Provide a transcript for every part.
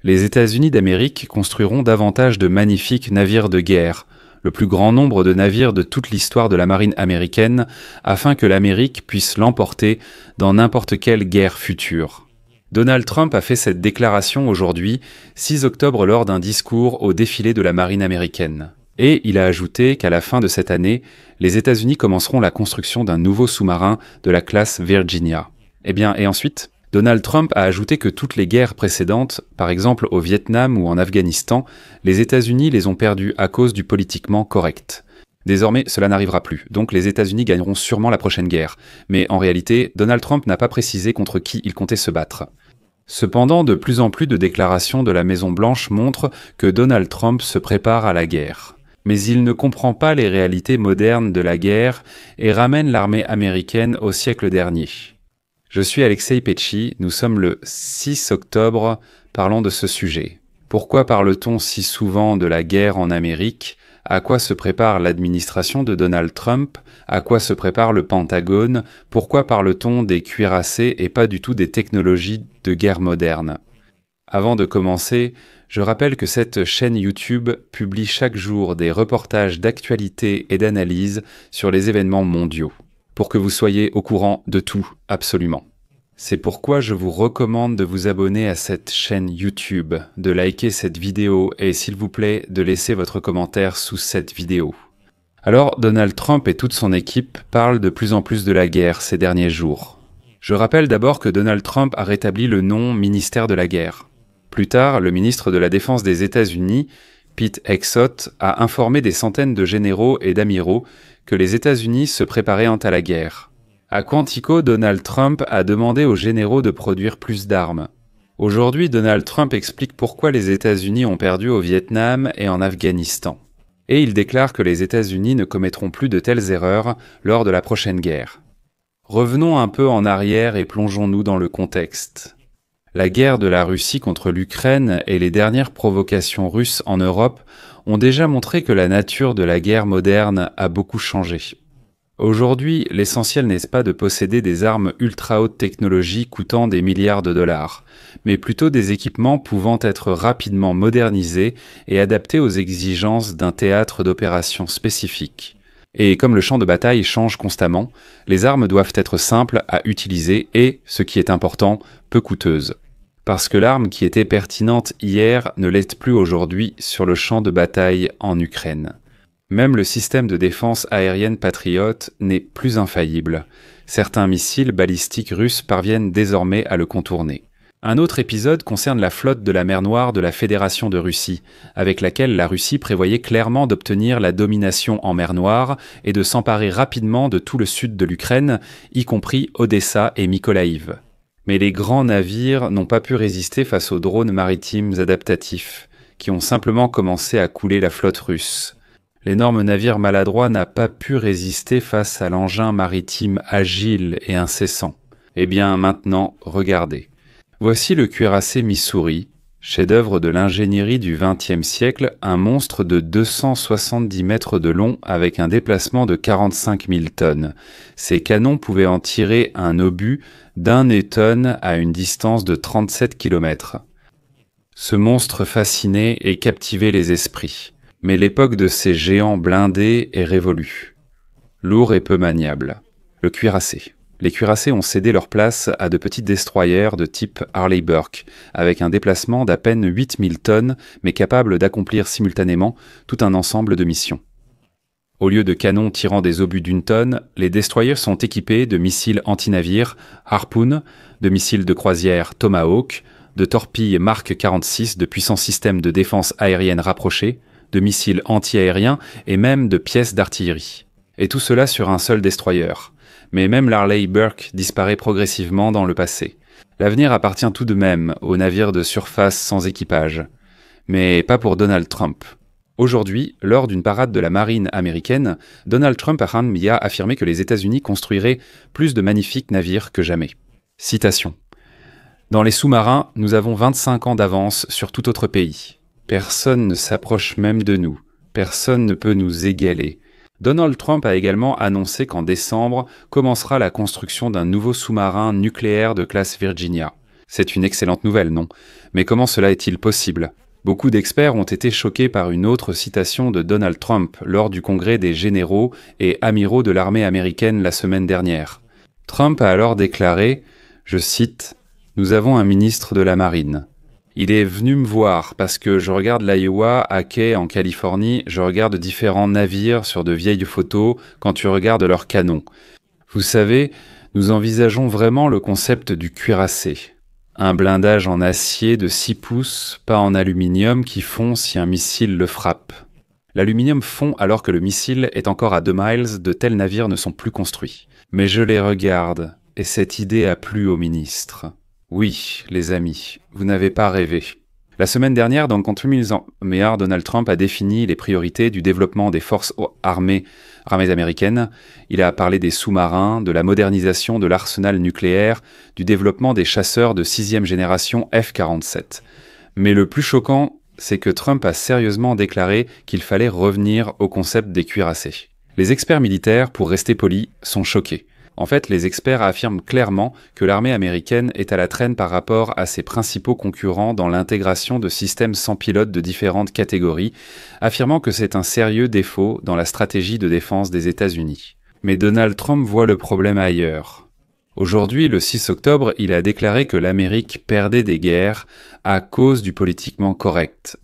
Les États-Unis d'Amérique construiront davantage de magnifiques navires de guerre, le plus grand nombre de navires de toute l'histoire de la marine américaine, afin que l'Amérique puisse l'emporter dans n'importe quelle guerre future. Donald Trump a fait cette déclaration aujourd'hui, 6 octobre, lors d'un discours au défilé de la marine américaine. Et il a ajouté qu'à la fin de cette année, les États-Unis commenceront la construction d'un nouveau sous-marin de la classe Virginia. Et ensuite, Donald Trump a ajouté que toutes les guerres précédentes, par exemple au Vietnam ou en Afghanistan, les États-Unis les ont perdues à cause du politiquement correct. Désormais, cela n'arrivera plus, donc les États-Unis gagneront sûrement la prochaine guerre. Mais en réalité, Donald Trump n'a pas précisé contre qui il comptait se battre. Cependant, de plus en plus de déclarations de la Maison-Blanche montrent que Donald Trump se prépare à la guerre. Mais il ne comprend pas les réalités modernes de la guerre et ramène l'armée américaine au siècle dernier. Je suis Alexei Petchy, nous sommes le 6 octobre, parlons de ce sujet. Pourquoi parle-t-on si souvent de la guerre en Amérique? À quoi se prépare l'administration de Donald Trump? À quoi se prépare le Pentagone? Pourquoi parle-t-on des cuirassés et pas du tout des technologies de guerre moderne? Avant de commencer, je rappelle que cette chaîne YouTube publie chaque jour des reportages d'actualité et d'analyse sur les événements mondiaux, pour que vous soyez au courant de tout, absolument. C'est pourquoi je vous recommande de vous abonner à cette chaîne YouTube, de liker cette vidéo et s'il vous plaît de laisser votre commentaire sous cette vidéo. Alors, Donald Trump et toute son équipe parlent de plus en plus de la guerre ces derniers jours. Je rappelle d'abord que Donald Trump a rétabli le nom ministère de la guerre. Plus tard, le ministre de la Défense des États-Unis, Pete Hegseth, a informé des centaines de généraux et d'amiraux que les États-Unis se préparaient à la guerre. À Quantico, Donald Trump a demandé aux généraux de produire plus d'armes. Aujourd'hui, Donald Trump explique pourquoi les États-Unis ont perdu au Vietnam et en Afghanistan. Et il déclare que les États-Unis ne commettront plus de telles erreurs lors de la prochaine guerre. Revenons un peu en arrière et plongeons-nous dans le contexte. La guerre de la Russie contre l'Ukraine et les dernières provocations russes en Europe ont déjà montré que la nature de la guerre moderne a beaucoup changé. Aujourd'hui, l'essentiel n'est pas de posséder des armes ultra haute technologie coûtant des milliards de dollars, mais plutôt des équipements pouvant être rapidement modernisés et adaptés aux exigences d'un théâtre d'opération spécifique. Et comme le champ de bataille change constamment, les armes doivent être simples à utiliser et, ce qui est important, peu coûteuses. Parce que l'arme qui était pertinente hier ne l'est plus aujourd'hui sur le champ de bataille en Ukraine. Même le système de défense aérienne Patriot n'est plus infaillible. Certains missiles balistiques russes parviennent désormais à le contourner. Un autre épisode concerne la flotte de la mer Noire de la Fédération de Russie, avec laquelle la Russie prévoyait clairement d'obtenir la domination en mer Noire et de s'emparer rapidement de tout le sud de l'Ukraine, y compris Odessa et Mykolaïv. Mais les grands navires n'ont pas pu résister face aux drones maritimes adaptatifs, qui ont simplement commencé à couler la flotte russe. L'énorme navire maladroit n'a pas pu résister face à l'engin maritime agile et incessant. Eh bien maintenant, regardez. Voici le cuirassé Missouri, chef-d'œuvre de l'ingénierie du XXe siècle, un monstre de 270 mètres de long avec un déplacement de 45 000 tonnes. Ces canons pouvaient en tirer un obus d'1 tonne à une distance de 37 km. Ce monstre fascinait et captivait les esprits. Mais l'époque de ces géants blindés est révolue. Lourd et peu maniable. Le cuirassé. Les cuirassés ont cédé leur place à de petits destroyers de type Harley Burke, avec un déplacement d'à peine 8000 tonnes, mais capable d'accomplir simultanément tout un ensemble de missions. Au lieu de canons tirant des obus d'1 tonne, les destroyers sont équipés de missiles anti-navires Harpoon, de missiles de croisière Tomahawk, de torpilles Mark 46, de puissants systèmes de défense aérienne rapprochés, de missiles anti-aériens et même de pièces d'artillerie. Et tout cela sur un seul destroyer. Mais même l'Harley Burke disparaît progressivement dans le passé. L'avenir appartient tout de même aux navires de surface sans équipage. Mais pas pour Donald Trump. Aujourd'hui, lors d'une parade de la marine américaine, Donald Trump a affirmé que les États-Unis construiraient plus de magnifiques navires que jamais. Citation. « Dans les sous-marins, nous avons 25 ans d'avance sur tout autre pays. Personne ne s'approche même de nous. Personne ne peut nous égaler. » Donald Trump a également annoncé qu'en décembre commencera la construction d'un nouveau sous-marin nucléaire de classe Virginia. C'est une excellente nouvelle, non? Mais comment cela est-il possible? Beaucoup d'experts ont été choqués par une autre citation de Donald Trump lors du congrès des généraux et amiraux de l'armée américaine la semaine dernière. Trump a alors déclaré, je cite, « Nous avons un ministre de la Marine. Il est venu me voir parce que je regarde l'Iowa à quai en Californie, je regarde différents navires sur de vieilles photos quand tu regardes leurs canons. Vous savez, nous envisageons vraiment le concept du cuirassé. Un blindage en acier de 6 pouces, pas en aluminium, qui fond si un missile le frappe. L'aluminium fond alors que le missile est encore à 2 miles, de tels navires ne sont plus construits. Mais je les regarde, et cette idée a plu au ministre. Oui, les amis, vous n'avez pas rêvé. La semaine dernière, dans le Country Music Mayor, Donald Trump a défini les priorités du développement des forces armées américaines. Il a parlé des sous-marins, de la modernisation de l'arsenal nucléaire, du développement des chasseurs de 6e génération F-47. Mais le plus choquant, c'est que Trump a sérieusement déclaré qu'il fallait revenir au concept des cuirassés. Les experts militaires, pour rester polis, sont choqués. En fait, les experts affirment clairement que l'armée américaine est à la traîne par rapport à ses principaux concurrents dans l'intégration de systèmes sans pilote de différentes catégories, affirmant que c'est un sérieux défaut dans la stratégie de défense des États-Unis. Mais Donald Trump voit le problème ailleurs. Aujourd'hui, le 6 octobre, il a déclaré que l'Amérique perdait des guerres à cause du politiquement correct.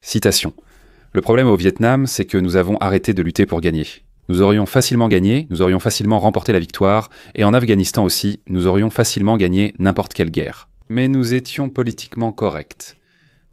Citation. « Le problème au Vietnam, c'est que nous avons arrêté de lutter pour gagner. Nous aurions facilement gagné, nous aurions facilement remporté la victoire, et en Afghanistan aussi, nous aurions facilement gagné n'importe quelle guerre. Mais nous étions politiquement corrects.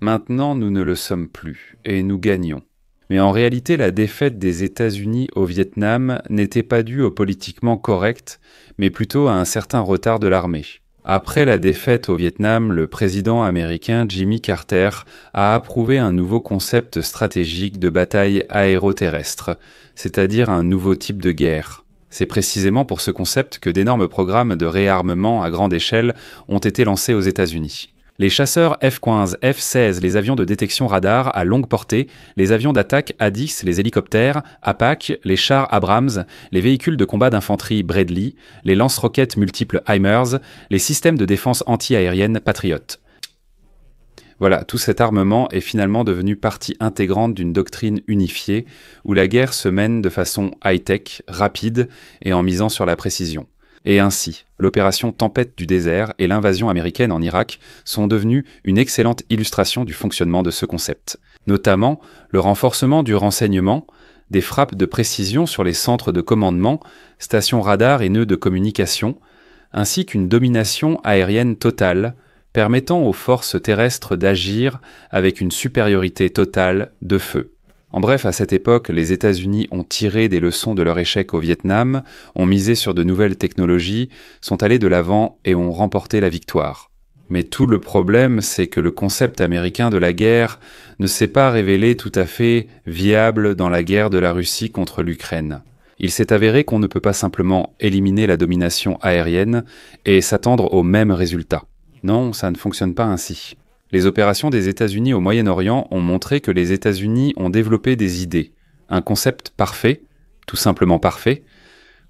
Maintenant, nous ne le sommes plus, et nous gagnons. Mais en réalité, la défaite des États-Unis au Vietnam n'était pas due au politiquement correct, mais plutôt à un certain retard de l'armée. Après la défaite au Vietnam, le président américain Jimmy Carter a approuvé un nouveau concept stratégique de bataille aéroterrestre, c'est-à-dire un nouveau type de guerre. C'est précisément pour ce concept que d'énormes programmes de réarmement à grande échelle ont été lancés aux États-Unis. Les chasseurs F-15, F-16, les avions de détection radar à longue portée, les avions d'attaque A-10, les hélicoptères, Apache, les chars Abrams, les véhicules de combat d'infanterie Bradley, les lance-roquettes multiples HIMARS, les systèmes de défense anti-aérienne Patriot. Voilà, tout cet armement est finalement devenu partie intégrante d'une doctrine unifiée où la guerre se mène de façon high-tech, rapide et en misant sur la précision. Et ainsi, l'opération Tempête du désert et l'invasion américaine en Irak sont devenues une excellente illustration du fonctionnement de ce concept. Notamment, le renforcement du renseignement, des frappes de précision sur les centres de commandement, stations radar et nœuds de communication, ainsi qu'une domination aérienne totale, permettant aux forces terrestres d'agir avec une supériorité totale de feu. En bref, à cette époque, les États-Unis ont tiré des leçons de leur échec au Vietnam, ont misé sur de nouvelles technologies, sont allés de l'avant et ont remporté la victoire. Mais tout le problème, c'est que le concept américain de la guerre ne s'est pas révélé tout à fait viable dans la guerre de la Russie contre l'Ukraine. Il s'est avéré qu'on ne peut pas simplement éliminer la domination aérienne et s'attendre au même résultat. Non, ça ne fonctionne pas ainsi. Les opérations des États-Unis au Moyen-Orient ont montré que les États-Unis ont développé des idées, un concept parfait, tout simplement parfait,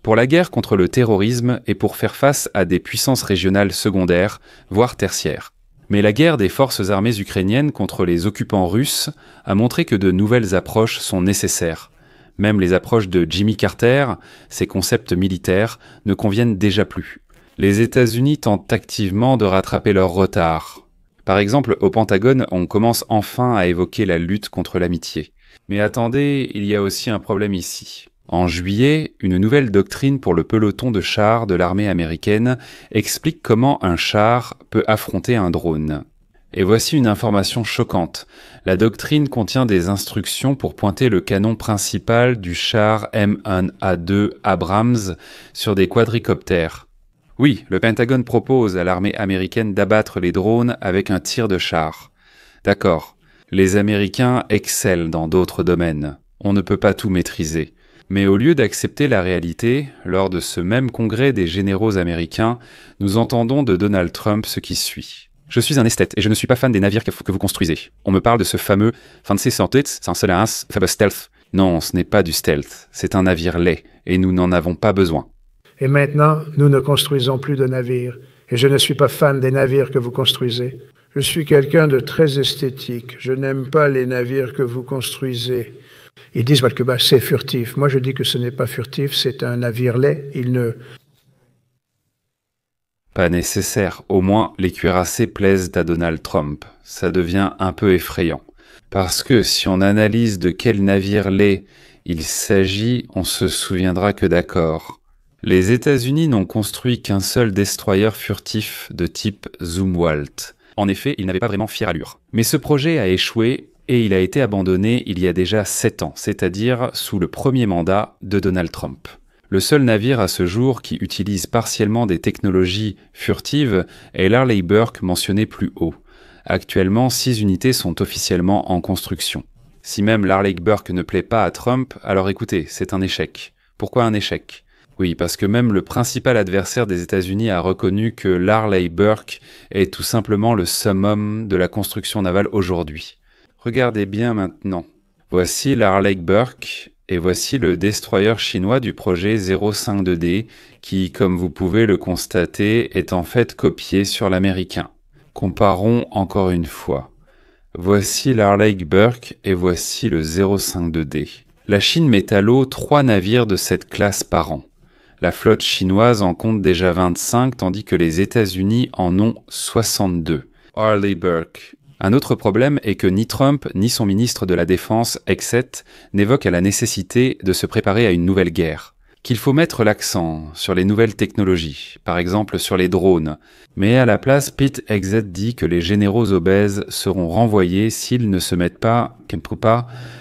pour la guerre contre le terrorisme et pour faire face à des puissances régionales secondaires, voire tertiaires. Mais la guerre des forces armées ukrainiennes contre les occupants russes a montré que de nouvelles approches sont nécessaires. Même les approches de Jimmy Carter, ces concepts militaires, ne conviennent déjà plus. Les États-Unis tentent activement de rattraper leur retard. Par exemple, au Pentagone, on commence enfin à évoquer la lutte contre l'amitié. Mais attendez, il y a aussi un problème ici. En juillet, une nouvelle doctrine pour le peloton de chars de l'armée américaine explique comment un char peut affronter un drone. Et voici une information choquante. La doctrine contient des instructions pour pointer le canon principal du char M1A2 Abrams sur des quadricoptères. Oui, le Pentagone propose à l'armée américaine d'abattre les drones avec un tir de char. D'accord, les Américains excellent dans d'autres domaines. On ne peut pas tout maîtriser. Mais au lieu d'accepter la réalité, lors de ce même congrès des généraux américains, nous entendons de Donald Trump ce qui suit. Je suis un esthète et je ne suis pas fan des navires que vous construisez. On me parle de ce fameux Fancy Stealth. Non, ce n'est pas du stealth, c'est un navire laid et nous n'en avons pas besoin. Et maintenant, nous ne construisons plus de navires. Et je ne suis pas fan des navires que vous construisez. Je suis quelqu'un de très esthétique. Je n'aime pas les navires que vous construisez. Ils disent que c'est furtif. Moi, je dis que ce n'est pas furtif, c'est un navire laid. Pas nécessaire. Au moins, les cuirassés plaisent à Donald Trump. Ça devient un peu effrayant. Parce que si on analyse de quel navire laid il s'agit, on se souviendra que d'accord. Les États-Unis n'ont construit qu'un seul destroyer furtif de type Zumwalt. En effet, il n'avait pas vraiment fière allure. Mais ce projet a échoué et il a été abandonné il y a déjà 7 ans, c'est-à-dire sous le premier mandat de Donald Trump. Le seul navire à ce jour qui utilise partiellement des technologies furtives est l'Arleigh Burke mentionné plus haut. Actuellement, 6 unités sont officiellement en construction. Si même l'Arleigh Burke ne plaît pas à Trump, alors écoutez, c'est un échec. Pourquoi un échec ? Oui, parce que même le principal adversaire des États-Unis a reconnu que l'Arleigh Burke est tout simplement le summum de la construction navale aujourd'hui. Regardez bien maintenant. Voici l'Arleigh Burke et voici le destroyer chinois du projet 052D qui, comme vous pouvez le constater, est en fait copié sur l'américain. Comparons encore une fois. Voici l'Arleigh Burke et voici le 052D. La Chine met à l'eau 3 navires de cette classe par an. La flotte chinoise en compte déjà 25, tandis que les États-Unis en ont 62. Arleigh Burke. Un autre problème est que ni Trump ni son ministre de la Défense, Hegseth, n'évoquent à la nécessité de se préparer à une nouvelle guerre. Qu'il faut mettre l'accent sur les nouvelles technologies, par exemple sur les drones. Mais à la place, Pete Hegseth dit que les généraux obèses seront renvoyés s'ils ne se mettent pas,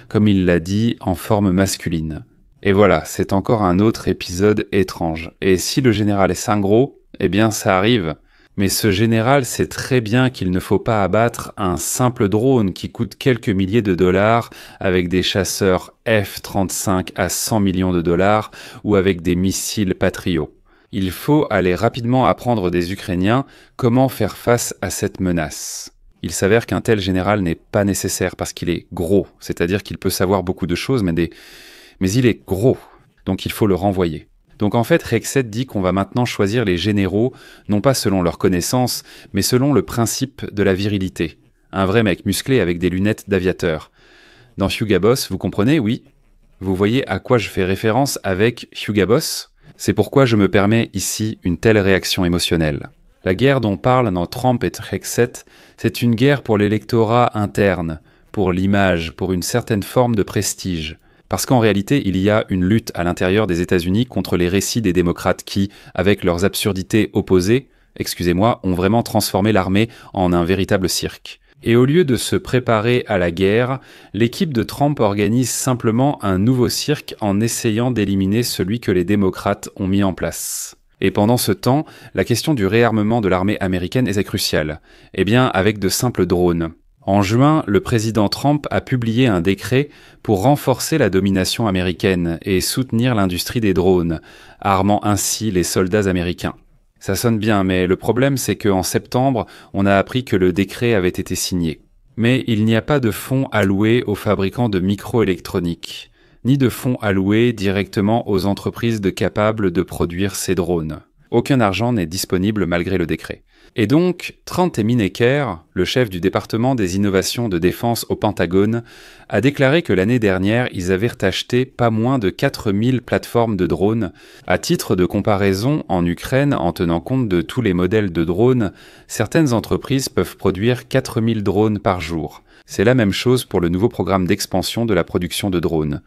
comme il l'a dit, en forme masculine. Et voilà, c'est encore un autre épisode étrange. Et si le général est singro, eh bien ça arrive. Mais ce général sait très bien qu'il ne faut pas abattre un simple drone qui coûte quelques milliers de dollars avec des chasseurs F-35 à 100 millions de dollars ou avec des missiles Patriot. Il faut aller rapidement apprendre des Ukrainiens comment faire face à cette menace. Il s'avère qu'un tel général n'est pas nécessaire parce qu'il est gros, c'est-à-dire qu'il peut savoir beaucoup de choses, mais il est gros, donc il faut le renvoyer. Donc en fait, Hegseth dit qu'on va maintenant choisir les généraux, non pas selon leurs connaissances, mais selon le principe de la virilité. Un vrai mec musclé avec des lunettes d'aviateur. Dans Hugo Boss, vous comprenez, oui ? Vous voyez à quoi je fais référence avec Hugo Boss ? C'est pourquoi je me permets ici une telle réaction émotionnelle. La guerre dont parlent dans Trump et Hegseth, c'est une guerre pour l'électorat interne, pour l'image, pour une certaine forme de prestige. Parce qu'en réalité, il y a une lutte à l'intérieur des États-Unis contre les récits des démocrates qui, avec leurs absurdités opposées, ont vraiment transformé l'armée en un véritable cirque. Et au lieu de se préparer à la guerre, l'équipe de Trump organise simplement un nouveau cirque en essayant d'éliminer celui que les démocrates ont mis en place. Et pendant ce temps, la question du réarmement de l'armée américaine est cruciale. Eh bien, avec de simples drones. En juin, le président Trump a publié un décret pour renforcer la domination américaine et soutenir l'industrie des drones, armant ainsi les soldats américains. Ça sonne bien, mais le problème c'est qu'en septembre, on a appris que le décret avait été signé. Mais il n'y a pas de fonds alloués aux fabricants de microélectronique, ni de fonds alloués directement aux entreprises capables de produire ces drones. Aucun argent n'est disponible malgré le décret. Et donc, Trent Eminecker, le chef du département des innovations de défense au Pentagone, a déclaré que l'année dernière, ils avaient acheté pas moins de 4000 plateformes de drones. À titre de comparaison, en Ukraine, en tenant compte de tous les modèles de drones, certaines entreprises peuvent produire 4000 drones par jour. C'est la même chose pour le nouveau programme d'expansion de la production de drones.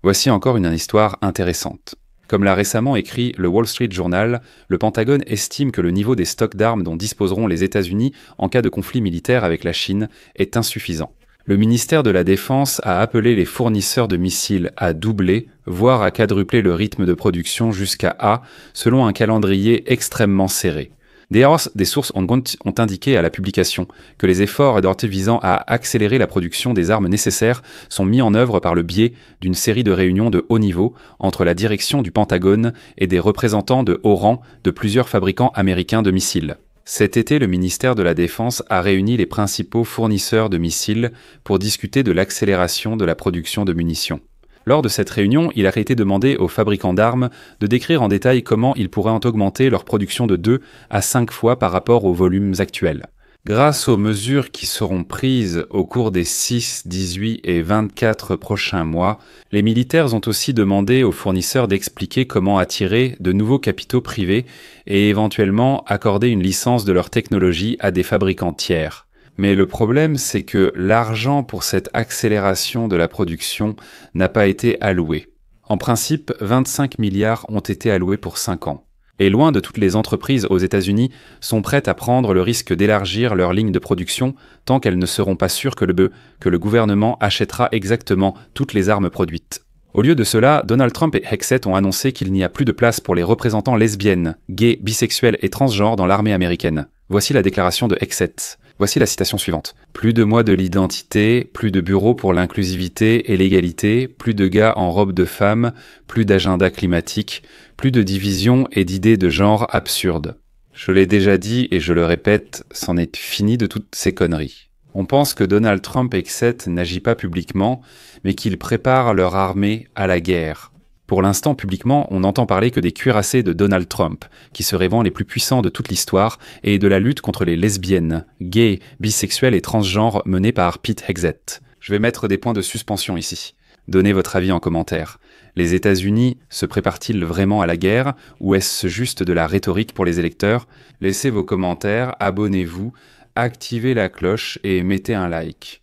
Voici encore une histoire intéressante. Comme l'a récemment écrit le Wall Street Journal, le Pentagone estime que le niveau des stocks d'armes dont disposeront les États-Unis en cas de conflit militaire avec la Chine est insuffisant. Le ministère de la Défense a appelé les fournisseurs de missiles à doubler, voire à quadrupler le rythme de production jusqu'à A, selon un calendrier extrêmement serré. Des sources ont indiqué à la publication que les efforts visant à accélérer la production des armes nécessaires sont mis en œuvre par le biais d'une série de réunions de haut niveau entre la direction du Pentagone et des représentants de haut rang de plusieurs fabricants américains de missiles. Cet été, le ministère de la Défense a réuni les principaux fournisseurs de missiles pour discuter de l'accélération de la production de munitions. Lors de cette réunion, il a été demandé aux fabricants d'armes de décrire en détail comment ils pourraient augmenter leur production de 2 à 5 fois par rapport aux volumes actuels. Grâce aux mesures qui seront prises au cours des 6, 18 et 24 prochains mois, les militaires ont aussi demandé aux fournisseurs d'expliquer comment attirer de nouveaux capitaux privés et éventuellement accorder une licence de leur technologie à des fabricants tiers. Mais le problème, c'est que l'argent pour cette accélération de la production n'a pas été alloué. En principe, 25 milliards ont été alloués pour 5 ans. Et loin de toutes les entreprises aux États-Unis sont prêtes à prendre le risque d'élargir leurs lignes de production tant qu'elles ne seront pas sûres que le gouvernement achètera exactement toutes les armes produites. Au lieu de cela, Donald Trump et Hegseth ont annoncé qu'il n'y a plus de place pour les représentants lesbiennes, gays, bisexuels et transgenres dans l'armée américaine. Voici la déclaration de Hegseth. Voici la citation suivante. Plus de mois de l'identité, plus de bureaux pour l'inclusivité et l'égalité, plus de gars en robe de femme, plus d'agenda climatique, plus de divisions et d'idées de genre absurdes. Je l'ai déjà dit et je le répète, c'en est fini de toutes ces conneries. On pense que Donald Trump et Hegseth n'agit pas publiquement, mais qu'ils préparent leur armée à la guerre. Pour l'instant, publiquement, on n'entend parler que des cuirassés de Donald Trump, qui se révèlent les plus puissants de toute l'histoire, et de la lutte contre les lesbiennes, gays, bisexuels et transgenres menée par Pete Hegseth. Je vais mettre des points de suspension ici. Donnez votre avis en commentaire. Les États-Unis se préparent-ils vraiment à la guerre, ou est-ce juste de la rhétorique pour les électeurs? Laissez vos commentaires, abonnez-vous, activez la cloche et mettez un like.